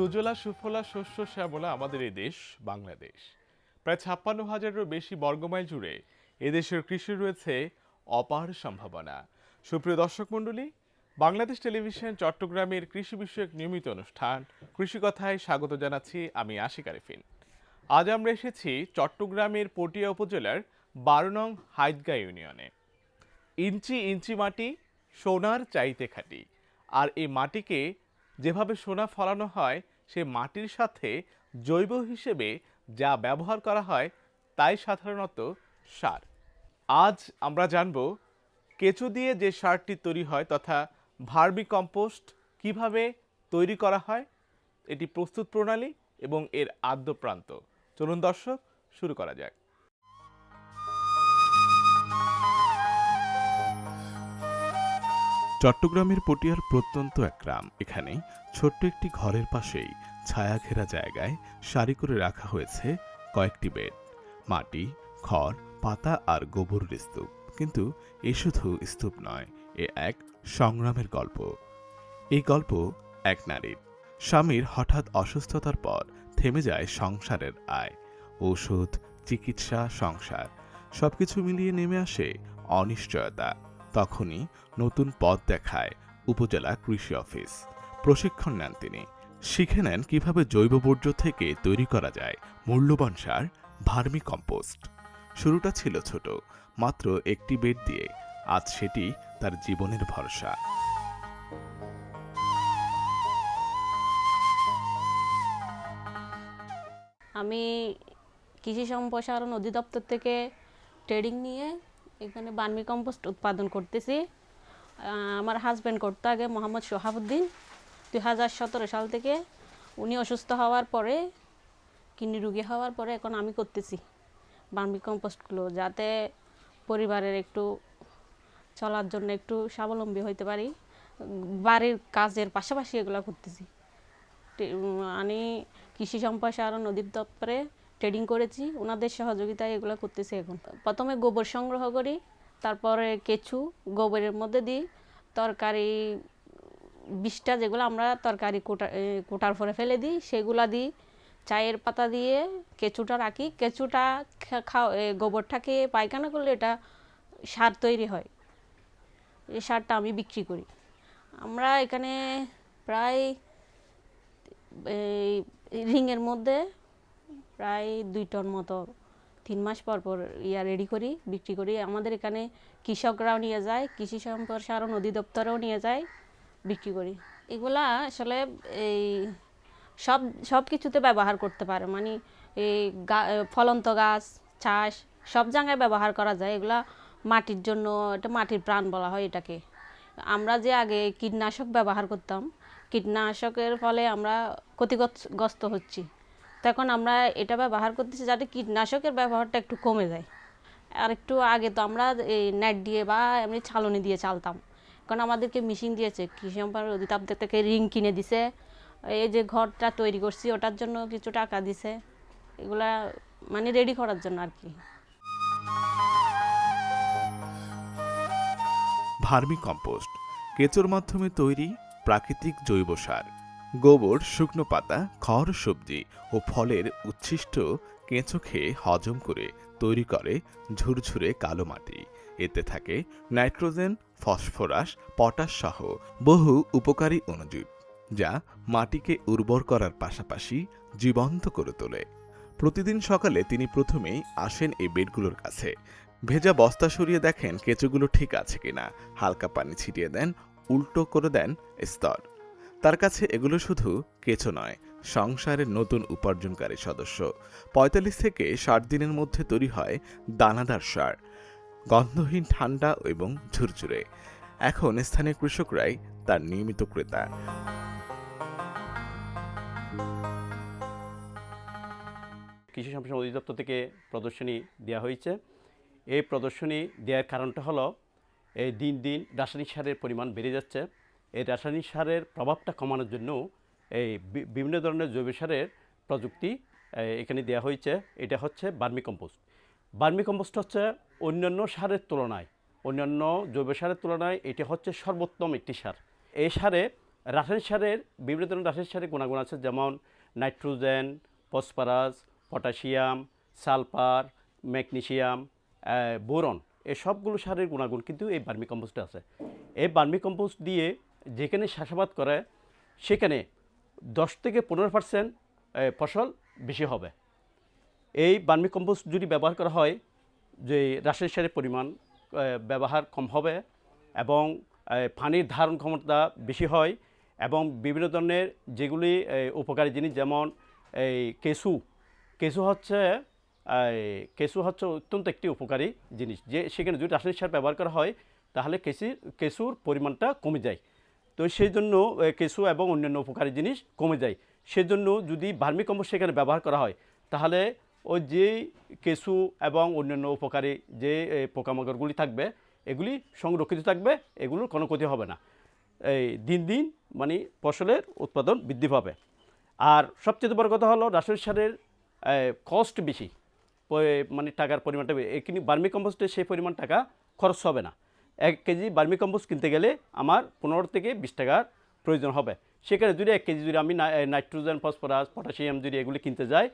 সুজলা সুফলা শস্য শ্যামলা আমাদের এই দেশ বাংলাদেশ। প্রায় ৫৬,০০০-এরও বেশি বর্গমাইল জুড়ে এদেশের কৃষির রয়েছে অপার সম্ভাবনা। সুপ্রিয় দর্শক মণ্ডলী, বাংলাদেশ টেলিভিশন চট্টগ্রামের কৃষি বিষয়ক নিয়মিত অনুষ্ঠান কৃষি কথায় স্বাগত জানাচ্ছি আমি আশিক আরিফিন। আজ আমরা এসেছি চট্টগ্রামের পটিয়া উপজেলার ১২ নং হাইদগাঁ ইউনিয়নে। ইঞ্চি ইঞ্চি মাটি সোনার চাইতে খাঁটি, আর এই মাটিকে যেভাবে সোনা ফলানো হয় সে মাটির সাথে জৈব হিসেবে যা ব্যবহার করা হয় তাই সাধারণত সার। আজ আমরা জানব কেঁচো দিয়ে যে সারটি তৈরি হয় তথা ভার্মি কম্পোস্ট কিভাবে তৈরি করা হয়, এটি প্রস্তুত প্রণালী এবং এর আদ্যপ্রান্ত। চলুন দর্শক, শুরু করা যাক। চট্টগ্রামের পটিয়ার প্রত্যন্ত এক গ্রাম। এখানে ছোট্ট একটি ঘরের পাশেই ছায়া ঘেরা জায়গায় সারি করে রাখা হয়েছে কয়েকটি বেড। মাটি, খড়, পাতা আর গোবরের স্তূপ। কিন্তু এ শুধু স্তূপ নয়, এ এক সংগ্রামের গল্প। এই গল্প এক নারীর। স্বামীর হঠাৎ অসুস্থতার পর থেমে যায় সংসারের আয়। ওষুধ, চিকিৎসা, সংসার সবকিছু মিলিয়ে নেমে আসে অনিশ্চয়তা। তখনই নতুন পথ দেখায় উপজেলা কৃষি অফিস। প্রশিক্ষণ নেন তিনি। শিখে নেন কিভাবে জৈব বর্জ্য থেকে তৈরি করা যায় মূল্যবান সার ভার্মি কম্পোস্ট। শুরুটা ছিল ছোট, মাত্র একটি বেড দিয়ে। আজ সেটি তার জীবনের ভরসা। আমি কৃষি সম্প্রসারণ অধিদপ্তর থেকে ট্রেনিং নিয়ে এখানে ভার্মি কম্পোস্ট উৎপাদন করতেছি। আমার হাজব্যান্ড করতো আগে, মোহাম্মদ সোহাবুদ্দিন। 2017 সাল থেকে উনি অসুস্থ হওয়ার পরে, কিডনি রোগী হওয়ার পরে এখন আমি করতেছি ভার্মি কম্পোস্টগুলো, যাতে পরিবারের একটু চলার জন্য একটু স্বাবলম্বী হইতে পারি। বাড়ির কাজের পাশাপাশি এগুলো করতেছি। আমি কৃষি সম্প্রসারণ অধিদপ্তরে ট্রেনিং করেছি, ওনাদের সহযোগিতায় এগুলো করতেছি। এখন প্রথমে গোবর সংগ্রহ করি, তারপরে কেঁচু গোবরের মধ্যে দিই, তরকারি বিষটা যেগুলো আমরা তরকারি কোটার পরে ফেলে দিই সেগুলা দিই, চায়ের পাতা দিয়ে কেঁচুটা রাখি। কেঁচুটা গোবরটাকে পায়খানা করলে এটা সার তৈরি হয়। এই সারটা আমি বিক্রি করি। আমরা এখানে প্রায় রিংয়ের মধ্যে প্রায় 2 টন মতো 3 মাস পর পর রেডি করি, বিক্রি করি। আমাদের এখানে কৃষকরাও নিয়ে যায়, কৃষি সম্প্রসারণ অধিদপ্তরেও নিয়ে যায়, বিক্রি করি। এগুলা আসলে এই সব কিছুতে ব্যবহার করতে পারে, মানে এই ফলন্ত গাছ, চাষ সব জায়গায় ব্যবহার করা যায়। এগুলা মাটির জন্য, এটা মাটির প্রাণ বলা হয় এটাকে। আমরা যে আগে কীটনাশক ব্যবহার করতাম, কীটনাশকের ফলে আমরা ক্ষতিগ্রস্ত হচ্ছি, তখন আমরা এটা ব্যবহার করতেছি যাতে কীটনাশকের ব্যবহারটা একটু কমে যায়। আর একটু আগে তো আমরা এই নেট দিয়ে বা এমনি ছালনি দিয়ে চালতাম, কারণ আমাদেরকে মেশিন দিয়েছে কৃষি সম্প্রসারণ অধিদপ্তর থেকে, রিং কিনে দিছে। এই যে ঘরটা তৈরি করছি ওটার জন্য কিছু টাকা দিছে, এগুলা মানে রেডি করার জন্য আর কি। ভার্মি কম্পোস্ট কেঁচোর মাধ্যমে তৈরি প্রাকৃতিক জৈব সার। গোবর, শুকনো পাতা, খড়, সবজি ও ফলের উচ্ছিষ্ট কেঁচো খেয়ে হজম করে তৈরি করে ঝুরঝুরে কালো মাটি। এতে থাকে নাইট্রোজেন, ফসফরাস, পটাশ সহ বহু উপকারী অণুজীব, যা মাটিকে উর্বর করার পাশাপাশি জীবন্ত করে তোলে। প্রতিদিন সকালে তিনি প্রথমেই আসেন এই বেডগুলোর কাছে। ভেজা বস্তা সরিয়ে দেখেন কেঁচোগুলো ঠিক আছে কিনা, হালকা পানি ছিটিয়ে দেন, উল্টো করে দেন স্তর। তার কাছে এগুলো শুধু কেঁচো নয়, সংসারের নতুন উপার্জনকারী সদস্য। 45 থেকে 60 দিনের মধ্যে তৈরি হয় দানাদার সার, গন্ধহীন, ঠান্ডা এবং ঝুরঝুরে। এখন স্থানীয় কৃষকরাই তার নিয়মিত ক্রেতা। কৃষি সম্প্রসারণ অধিদপ্তর থেকে প্রদর্শনী দেওয়া হয়েছে। এই প্রদর্শনী দেওয়ার কারণটা হলো, এই দিন দিন রাসায়নিক সারের পরিমাণ বেড়ে যাচ্ছে। এই রাসায়নিক সারের প্রভাবটা কমানোর জন্য এই বিভিন্ন ধরনের জৈব সারের প্রযুক্তি এখানে দেওয়া হয়েছে। এটা হচ্ছে ভার্মি কম্পোস্ট। ভার্মি কম্পোস্ট হচ্ছে অন্যান্য সারের তুলনায়, অন্যান্য জৈব সারের তুলনায় এটা হচ্ছে সর্বোত্তম একটি সার। এই সারে রাসায়নিক সারের বিভিন্ন ধরনের রাসায়নিক সারের গুণাগুণ আছে, যেমন nitrogen, phosphorus, potassium, sulphur, magnesium, boron, এই সবগুলো সারের গুণাগুণ কিন্তু এই ভার্মি কম্পোস্টে আছে। এই ভার্মি কম্পোস্ট দিয়ে যেখানে চাষাবাদ করে সেখানে 10 থেকে 15% ফসল বেশি হবে। এই ভার্মি কম্পোস্ট যদি ব্যবহার করা হয়, যে রাসায়নিক সারের পরিমাণ ব্যবহার কম হবে এবং পানির ধারণ ক্ষমতা বেশি হয়, এবং বিভিন্ন ধরনের যেগুলি উপকারী জিনিস, যেমন এই কেঁচু হচ্ছে অত্যন্ত একটি উপকারী জিনিস, যে সেখানে যদি রাসায়নিক সার ব্যবহার করা হয় তাহলে কেঁচুর পরিমাণটা কমে যায়। তো সেই জন্য কেঁচু এবং অন্যান্য উপকারী জিনিস কমে যায়। সেজন্য যদি ভার্মি কম্পোস্ট সেখানে ব্যবহার করা হয় তাহলে ওই যে কেঁচু এবং অন্যান্য উপকারী যে পোকামাকড়গুলি থাকবে এগুলি সংরক্ষিত থাকবে, এগুলোর কোনো ক্ষতি হবে না। এই দিন দিন মানে ফসলের উৎপাদন বৃদ্ধি পাবে। আর সবচেয়ে বড় কথা হলো রাসায়নিক সারের কস্ট বেশি, মানে টাকার পরিমাণটা কিন্তু ভার্মি কম্পোস্টে সেই পরিমাণ টাকা খরচ হবে না। 1 কেজি ভার্মি কম্পোস্ট কিনতে গেলে আমার 15 থেকে 20 টাকার প্রয়োজন হবে। সেখানে যদি 1 কেজি যদি আমি নাইট্রোজেন, ফসফরাস, পটাশিয়াম যদি এগুলি কিনতে যাই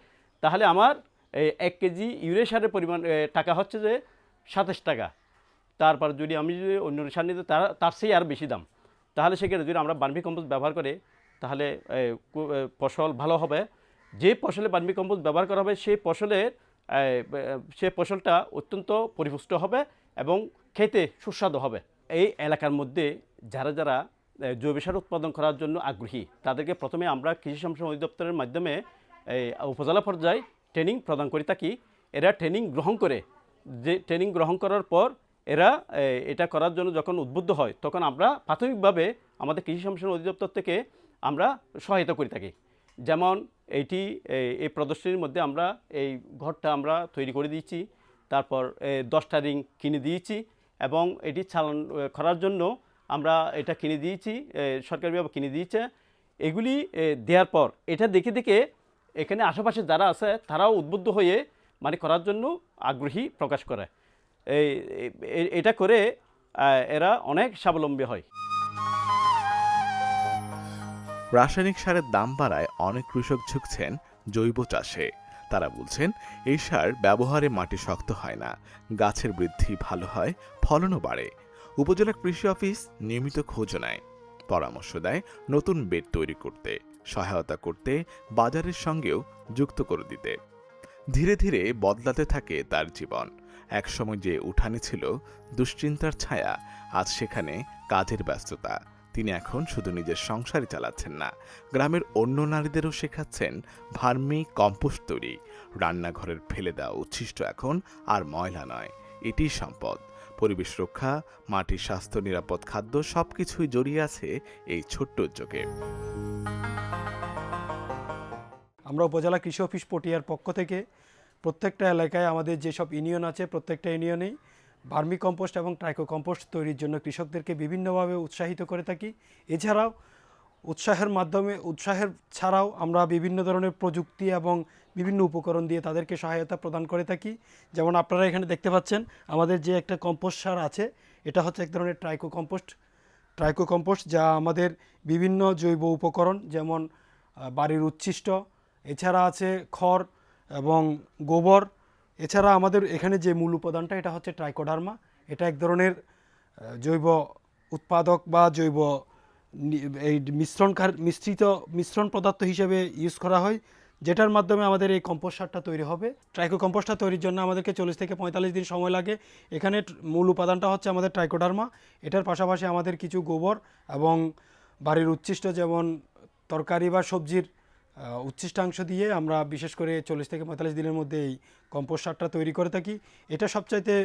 তাহলে আমার 1 কেজি ইউরিয়া সারের পরিমাণ টাকা হচ্ছে যে 27 টাকা। তারপর যদি আমি যদি অন্য সার নিতে তার চেয়ে আর বেশি দাম। তাহলে সেক্ষেত্রে যদি আমরা ভার্মি কম্পোস্ট ব্যবহার করি তাহলে ফসল ভালো হবে। যে ফসলে ভার্মি কম্পোস্ট ব্যবহার করা হবে সেই ফসলটা অত্যন্ত পরিপুষ্ট হবে এবং খেতে সুস্বাদু হবে। এই এলাকার মধ্যে যারা যারা জৈব সার উৎপাদন করার জন্য আগ্রহী তাদেরকে প্রথমে আমরা কৃষি সম্প্রসারণ অধিদপ্তরের মাধ্যমে উপজেলা পর্যায়ে ট্রেনিং প্রদান করে থাকি। এরা ট্রেনিং গ্রহণ করার পর এরা এটা করার জন্য যখন উদ্বুদ্ধ হয় তখন আমরা প্রাথমিকভাবে আমাদের কৃষি সম্প্রসারণ অধিদপ্তর থেকে আমরা সহায়তা করে থাকি। যেমন এই প্রদর্শনীর মধ্যে আমরা এই ঘরটা আমরা তৈরি করে দিয়েছি, তারপর 10টা রিং কিনে দিয়েছি এবং এটি চালান করার জন্য আমরা এটা কিনে দিয়েছি, সরকারিভাবে কিনে দিয়েছে। এগুলি দেওয়ার পর এটা দেখে দেখে এখানে আশেপাশে যারা আছে তারাও উদ্বুদ্ধ হয়ে মানে করার জন্য আগ্রহী প্রকাশ করে। এটা করে এরা অনেক স্বাবলম্বী হয়। রাসায়নিক সারের দাম বাড়ায় অনেক কৃষক ঝুঁকছেন জৈব চাষে। তারা বলছেন এই সার ব্যবহারে মাটি শক্ত হয় না, গাছের বৃদ্ধি ভালো হয়, ফলনও বাড়ে। উপজেলা কৃষি অফিস নিয়মিত খোঁজ নেয়, পরামর্শ দেয় নতুন বেড তৈরি করতে, সহায়তা করতে, বাজারের সঙ্গেও যুক্ত করে দিতে। ধীরে ধীরে বদলাতে থাকে তার জীবন। একসময় যে উঠানে ছিল দুশ্চিন্তার ছায়া, আজ সেখানে কাজের ব্যস্ততা। তিনি এখন শুধু নিজের সংসারই চালাচ্ছেন না, গ্রামের অন্য নারীদেরও শেখাচ্ছেন ভার্মি কম্পোস্ট তৈরি। রান্নাঘরের ফেলে দেওয়া উচ্ছিষ্ট এখন আর ময়লা নয়, এটি সম্পদ। পরিবেশ রক্ষা, মাটির স্বাস্থ্য, নিরাপদ খাদ্য সবকিছুই জড়িয়ে আছে এই ছোট্ট উদ্যোগে। আমরা উপজেলা কৃষি অফিস পটিয়ার পক্ষ থেকে প্রত্যেকটা এলাকায় আমাদের যেসব ইউনিয়ন আছে প্রত্যেকটা ইউনিয়নেই ভার্মি কম্পোস্ট এবং ট্রাইকো কম্পোস্ট তৈরির জন্য কৃষকদেরকে বিভিন্নভাবে উৎসাহিত করে থাকি। এছাড়াও উৎসাহের ছাড়াও আমরা বিভিন্ন ধরনের প্রযুক্তি এবং বিভিন্ন উপকরণ দিয়ে তাদেরকে সহায়তা প্রদান করে থাকি। যেমন আপনারা এখানে দেখতে পাচ্ছেন আমাদের যে একটা কম্পোস্ট সার আছে, এটা হচ্ছে এক ধরনের ট্রাইকো কম্পোস্ট যা আমাদের বিভিন্ন জৈব উপকরণ যেমন বাড়ির উচ্ছিষ্ট, এছাড়া আছে খড় এবং গোবর। এছাড়া আমাদের এখানে যে মূল উপাদানটা এটা হচ্ছে ট্রাইকোডার্মা। এটা এক ধরনের জৈব উৎপাদক বা জৈব এই মিশ্রণ পদার্থ হিসেবে ইউজ করা হয়, যেটার মাধ্যমে আমাদের এই কম্পোস্ট সারটা তৈরি হবে। ট্রাইকো কম্পোস্টটা তৈরির জন্য আমাদেরকে 40 থেকে 45 দিন সময় লাগে। এখানে মূল উপাদানটা হচ্ছে আমাদের ট্রাইকোডার্মা। এটার পাশাপাশি আমাদের কিছু গোবর এবং বাড়ির উচ্ছিষ্ট যেমন তরকারি বা সবজির উচ্ছিষ্টাংশ দিয়ে আমরা বিশেষ করে 40 থেকে 45 দিনের মধ্যে এই কম্পোস্ট সারটা তৈরি করে থাকি। এটা সবচাইতে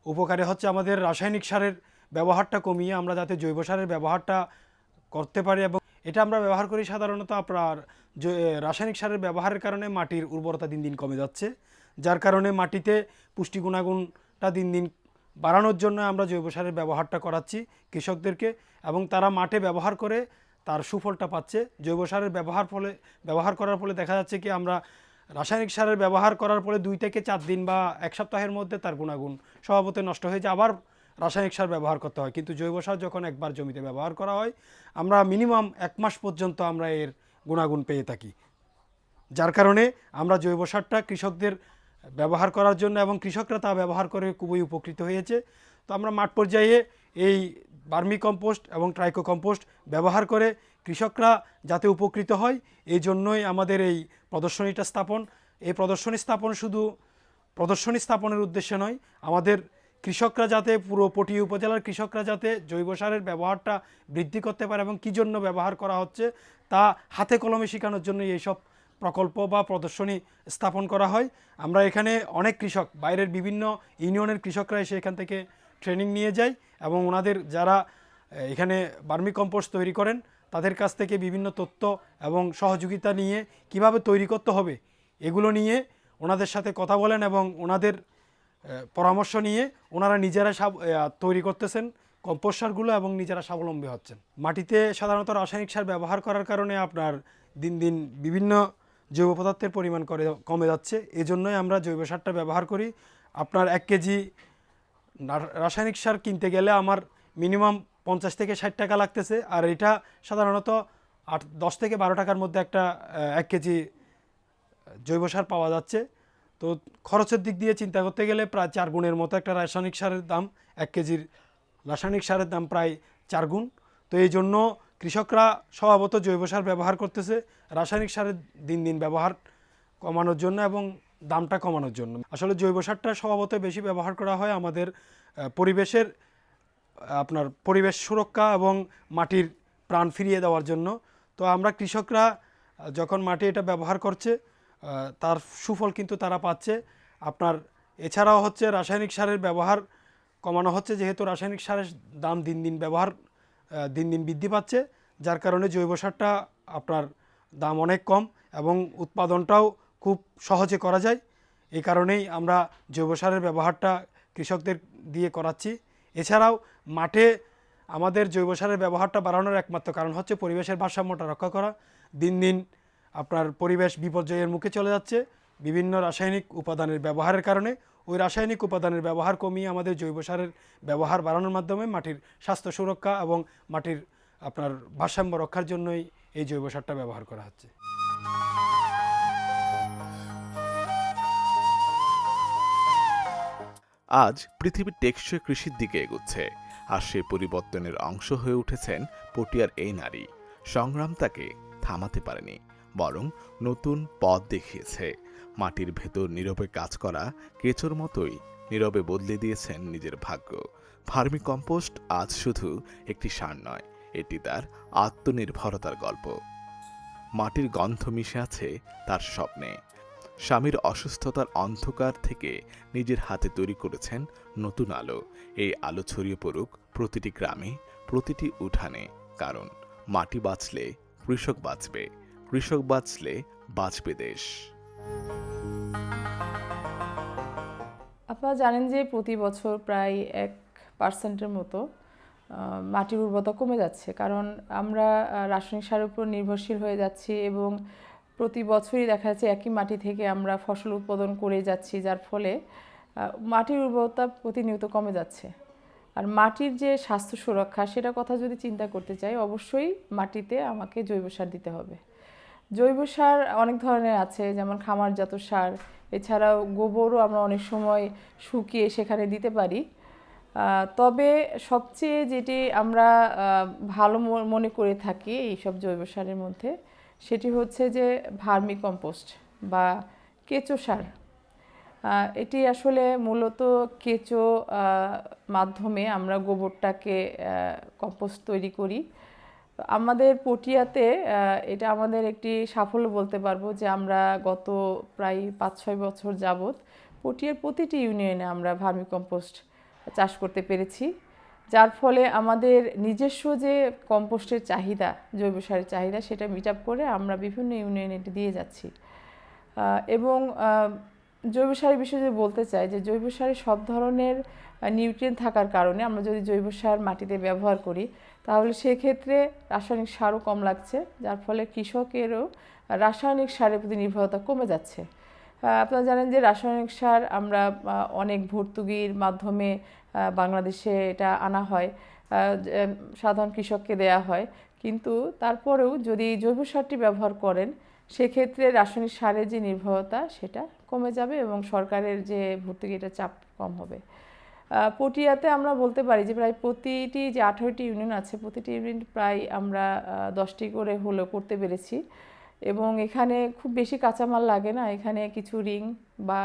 উপকারী হচ্ছে আমাদের রাসায়নিক সারের ব্যবহারটা কমিয়ে আমরা যাতে জৈব সারের ব্যবহারটা করতে পারি। এবং এটা আমরা ব্যবহার করি সাধারণত আপনার রাসায়নিক সারের ব্যবহারের কারণে মাটির উর্বরতা দিন দিন কমে যাচ্ছে, যার কারণে মাটিতে পুষ্টি গুণাগুণটা দিন দিন বাড়ানোর জন্য আমরা জৈব সারের ব্যবহারটা করাচ্ছি কৃষকদেরকে, এবং তারা মাঠে ব্যবহার করে তার সুফলটা পাচ্ছে। জৈব সারের ব্যবহার করার ফলে দেখা যাচ্ছে কি আমরা রাসায়নিক সারের ব্যবহার করার ফলে 2 থেকে 4 দিন বা 1 সপ্তাহের মধ্যে তার গুণাগুণ স্বভাবতই নষ্ট হয়ে যায়, আবার রাসায়নিক সার ব্যবহার করতে হয়, কিন্তু জৈব সার যখন একবার জমিতে ব্যবহার করা হয় আমরা মিনিমাম 1 মাস পর্যন্ত আমরা এর গুণাগুণ পেয়ে থাকি। যার কারণে আমরা জৈব সারটা কৃষকদের ব্যবহার করার জন্য এবং কৃষকরা তা ব্যবহার করে খুবই উপকৃত হয়েছে। তো আমরা মাঠ পর্যায়ে এই ভার্মি কম্পোস্ট এবং ট্রাইকো কম্পোস্ট ব্যবহার করে কৃষকরা যাতে উপকৃত হয় এই জন্যই আমাদের এই প্রদর্শনীটা স্থাপন। এই প্রদর্শনী স্থাপন শুধু প্রদর্শনী স্থাপনের উদ্দেশ্যে নয়, আমাদের কৃষকরা যাতে পুরো পটিয়া উপজেলার কৃষকরা যাতে জৈব সারের ব্যবহারটা বৃদ্ধি করতে পারে এবং কী জন্য ব্যবহার করা হচ্ছে তা হাতে কলমে শেখানোর জন্য এইসব প্রকল্প বা প্রদর্শনী স্থাপন করা হয়। আমরা এখানে অনেক কৃষক বাইরের বিভিন্ন ইউনিয়নের কৃষকরা এসে এখান থেকে ট্রেনিং নিয়ে যায় এবং ওনাদের যারা এখানে ভার্মি কম্পোস্ট তৈরি করেন তাদের কাছ থেকে বিভিন্ন তথ্য এবং সহযোগিতা নিয়ে কিভাবে তৈরি করতে হবে এগুলো নিয়ে ওনাদের সাথে কথা বলেন এবং ওনাদের পরামর্শ নিয়ে ওনারা নিজেরা তৈরি করতেছেন কম্পোস্ট সারগুলো এবং নিজেরা স্বাবলম্বী হচ্ছেন। মাটিতে সাধারণত রাসায়নিক সার ব্যবহার করার কারণে আপনার দিন দিন বিভিন্ন জৈব পদার্থের পরিমাণ কমে যাচ্ছে, এজন্যই আমরা জৈব সারটা ব্যবহার করি। আপনার 1 কেজি রাসায়নিক সার কিনতে গেলে আমার মিনিমাম 50 থেকে 60 টাকা লাগতেছে, আর এটা সাধারণত 10 থেকে 12 টাকার মধ্যে একটা 1 কেজি জৈব সার পাওয়া যাচ্ছে। তো খরচের দিক দিয়ে চিন্তা করতে গেলে প্রায় 4 গুণের মতো একটা রাসায়নিক সারের দাম, 1 কেজির রাসায়নিক সারের দাম প্রায় 4 গুণ। তো এই জন্য কৃষকরা স্বভাবত জৈব সার ব্যবহার করতেছে রাসায়নিক সারের দিন দিন ব্যবহার কমানোর জন্য এবং দামটা কমানোর জন্য। আসলে জৈব সারটা স্বভাবত বেশি ব্যবহার করা হয় আমাদের পরিবেশের পরিবেশ সুরক্ষা এবং মাটির প্রাণ ফিরিয়ে দেওয়ার জন্য। তো আমরা কৃষকরা যখন মাটি এটা ব্যবহার করছে তার সুফল কিন্তু তারা পাচ্ছে। এছাড়াও হচ্ছে রাসায়নিক সারের ব্যবহার কমানো হচ্ছে, যেহেতু রাসায়নিক সারের দাম দিন দিন বৃদ্ধি পাচ্ছে, যার কারণে জৈব সারটা আপনার দাম অনেক কম এবং উৎপাদনটাও খুব সহজে করা যায়। এই কারণেই আমরা জৈব সারের ব্যবহারটা কৃষকদের দিয়ে করাচ্ছি। এছাড়াও মাঠে আমাদের জৈব সারের ব্যবহারটা বাড়ানোর একমাত্র কারণ হচ্ছে পরিবেশের ভারসাম্যটা রক্ষা করা। দিন দিন আপনার পরিবেশ বিপর্যয়ের মুখে চলে যাচ্ছে বিভিন্ন রাসায়নিক উপাদানের ব্যবহারের কারণে। ওই রাসায়নিক উপাদানের ব্যবহার কমিয়ে আমাদের জৈব সারের ব্যবহার বাড়ানোর মাধ্যমে মাটির স্বাস্থ্য সুরক্ষা এবং মাটির আপনার ভারসাম্য রক্ষার জন্যই এই জৈব সারটা ব্যবহার করা হচ্ছে। আজ পৃথিবী টেকসই কৃষির দিকে এগুচ্ছে, আর সেই পরিবর্তনের অংশ হয়ে উঠেছেন পটিয়ার এই নারী। সংগ্রাম তাকে থামাতে পারেনি, বরং নতুন পথ দেখিয়েছে। মাটির ভেতর নীরবে কাজ করা কেঁচোর মতোই নীরবে বদলে দিয়েছেন নিজের ভাগ্য। ভার্মি কম্পোস্ট আজ শুধু একটি সার নয়, এটি তার আত্মনির্ভরতার গল্প। মাটির গন্ধ মিশে আছে তার স্বপ্নে। স্বামীর অসুস্থতার অন্ধকার থেকে নিজের হাতে তৈরি করেছেন নতুন আলো। এই আলো ছড়িয়ে পড়ুক প্রতিটি গ্রামে, প্রতিটি উঠানে, কারণ মাটি বাঁচলে কৃষক বাঁচবে, কৃষক বাঁচলে বাঁচবে দেশ। আপনারা জানেন যে প্রতি বছর প্রায় 1% মতো মাটির উর্বরতা কমে যাচ্ছে, কারণ আমরা রাসায়নিক সারের উপর নির্ভরশীল হয়ে যাচ্ছি এবং প্রতি বছরই দেখা যাচ্ছে একই মাটি থেকে আমরা ফসল উৎপাদন করে যাচ্ছি, যার ফলে মাটির উর্বরতা প্রতিনিয়ত কমে যাচ্ছে। আর মাটির যে স্বাস্থ্য সুরক্ষা সেটা কথা যদি চিন্তা করতে চাই, অবশ্যই মাটিতে আমাকে জৈব সার দিতে হবে। জৈব সার অনেক ধরনের আছে, যেমন খামারজাত সার, এছাড়াও গোবরও আমরা অনেক সময় শুকিয়ে সেখানে দিতে পারি। তবে সবচেয়ে যেটি আমরা ভালো মনে করে থাকি এইসব জৈব সারের মধ্যে, সেটি হচ্ছে যে ভার্মি কম্পোস্ট বা কেঁচো সার। এটি আসলে মূলত কেঁচো মাধ্যমে আমরা গোবরটাকে কম্পোস্ট তৈরি করি। আমাদের পটিয়াতে এটা আমাদের একটি সাফল্য বলতে পারবো যে আমরা গত প্রায় 5-6 বছর যাবৎ পটিয়ার প্রতিটি ইউনিয়নে আমরা ভার্মি কম্পোস্ট চাষ করতে পেরেছি, যার ফলে আমাদের নিজস্ব যে কম্পোস্টের চাহিদা, জৈব সারের চাহিদা, সেটা মিট আপ করে আমরা বিভিন্ন ইউনিয়নে এটি দিয়ে যাচ্ছি। এবং জৈব সারের বিষয়ে যদি বলতে চাই যে জৈব সারে সব ধরনের নিউট্রিয়েন্ট থাকার কারণে আমরা যদি জৈব সার মাটিতে ব্যবহার করি তাহলে সেক্ষেত্রে রাসায়নিক সারও কম লাগছে, যার ফলে কৃষকেরও রাসায়নিক সারের প্রতি নির্ভরতা কমে যাচ্ছে। আপনারা জানেন যে রাসায়নিক সার আমরা অনেক ভর্তুকির মাধ্যমে বাংলাদেশে এটা আনা হয়, সাধারণ কৃষককে দেয়া হয়, কিন্তু তারপরেও যদি জৈব সারটি ব্যবহার করেন সেক্ষেত্রে রাসায়নিক সারের যে নির্ভরতা সেটা কমে যাবে এবং সরকারের যে ভর্তুকি এটা চাপ কম হবে। পটিয়াতে আমরা বলতে পারি যে প্রায় প্রতিটি যে 18টি ইউনিয়ন আছে প্রতিটি ইউনিয়ন প্রায় আমরা 10টি করে হলেও করতে পেরেছি এবং এখানে খুব বেশি কাঁচামাল লাগে না, এখানে কিছু রিং বা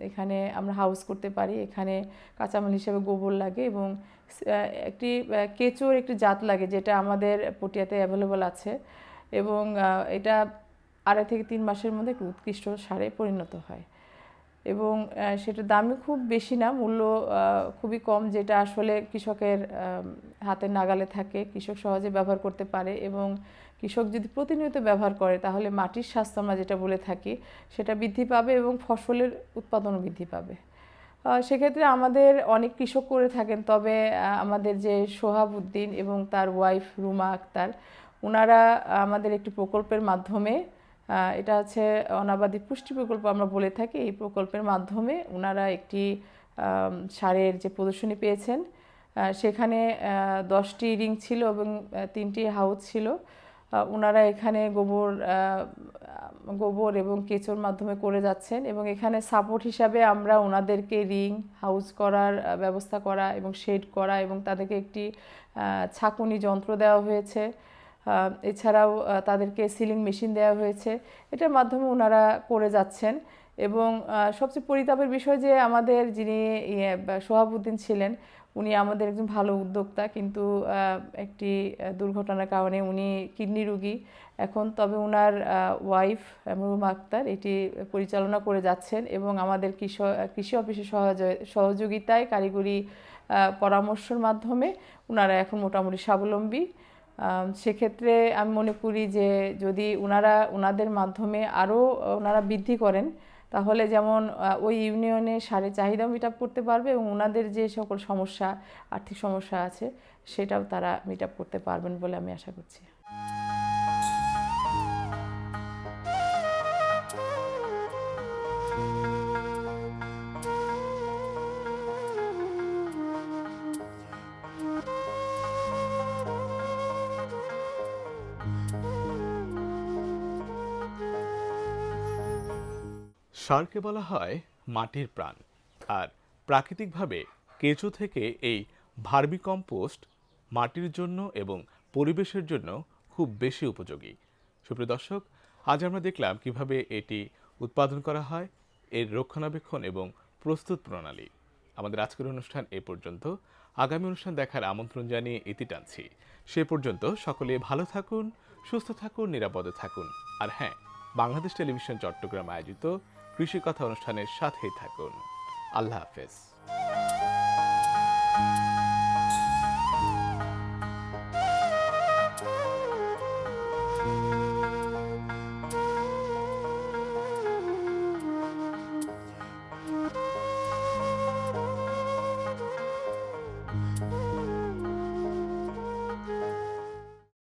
এখানে আমরা হাউস করতে পারি, এখানে কাঁচামাল হিসেবে গোবর লাগে এবং একটি কেঁচোর একটি জাত লাগে যেটা আমাদের পটিয়াতে অ্যাভেলেবল আছে এবং এটা 2.5 থেকে 3 মাসের মধ্যে একটি উৎকৃষ্ট সারে পরিণত হয় এবং সেটার দামই খুব বেশি না, মূল্য খুবই কম, যেটা আসলে কৃষকের হাতের নাগালে থাকে, কৃষক সহজে ব্যবহার করতে পারে এবং কৃষক যদি প্রতিনিয়ত ব্যবহার করে তাহলে মাটির স্বাস্থ্য আমরা যেটা বলে থাকি সেটা বৃদ্ধি পাবে এবং ফসলের উৎপাদনও বৃদ্ধি পাবে। সেক্ষেত্রে আমাদের অনেক কৃষক করে থাকেন, তবে আমাদের যে সোহাব উদ্দিন এবং তার ওয়াইফ রুমা আক্তার ওনারা আমাদের একটি প্রকল্পের মাধ্যমে, এটা হচ্ছে অনাবাদী পুষ্টি প্রকল্প আমরা বলে থাকি, এই প্রকল্পের মাধ্যমে ওনারা একটি সারের যে প্রদর্শনী পেয়েছেন সেখানে 10টি রিং ছিল এবং 3টি হাউস ছিল। ওনারা এখানে গোবর এবং কেঁচোর মাধ্যমে করে যাচ্ছেন এবং এখানে সাপোর্ট হিসাবে আমরা ওনাদেরকে রিং হাউস করার ব্যবস্থা করা এবং শেড করা এবং তাদেরকে একটি ছাঁকুনি যন্ত্র দেওয়া হয়েছে, এছাড়াও তাদেরকে সিলিং মেশিন দেওয়া হয়েছে, এটার মাধ্যমে ওনারা করে যাচ্ছেন এবং সবচেয়ে পরিতাপের বিষয় যে আমাদের যিনি সোহাব উদ্দিন ছিলেন উনি আমাদের একজন ভালো উদ্যোক্তা, কিন্তু একটি দুর্ঘটনার কারণে উনি কিডনি রোগী এখন, তবে ওনার ওয়াইফ রুমা আক্তার এটি পরিচালনা করে যাচ্ছেন এবং আমাদের কৃষি অফিসের সহযোগিতায় কারিগরি পরামর্শের মাধ্যমে ওনারা এখন মোটামুটি স্বাবলম্বী। সেক্ষেত্রে আমি মনে করি যে যদি ওনাদের মাধ্যমে আরও ওনারা বৃদ্ধি করেন তাহলে যেমন ওই ইউনিয়নে সারের চাহিদা মিট আপ করতে পারবে এবং ওনাদের যে সকল সমস্যা আর্থিক সমস্যা আছে সেটাও তারা মিট আপ করতে পারবেন বলে আমি আশা করছি। সারকে বলা হয় মাটির প্রাণ, আর প্রাকৃতিকভাবে কেঁচো থেকে এই ভার্মিকম্পোস্ট মাটির জন্য এবং পরিবেশের জন্য খুব বেশি উপযোগী। সুপ্রিয় দর্শক, আজ আমরা দেখলাম কিভাবে এটি উৎপাদন করা হয়, এর রক্ষণাবেক্ষণ এবং প্রস্তুত প্রণালী। আমাদের আজকের অনুষ্ঠান এ পর্যন্ত। আগামী অনুষ্ঠান দেখার আমন্ত্রণ জানিয়ে ইতি টানছি। সে পর্যন্ত সকলে ভালো থাকুন, সুস্থ থাকুন, নিরাপদে থাকুন। আর হ্যাঁ, বাংলাদেশ টেলিভিশন চট্টগ্রাম আয়োজিত কৃষি কথা অনুষ্ঠানের সাথেই থাকুন। আল্লাহ হাফেজ।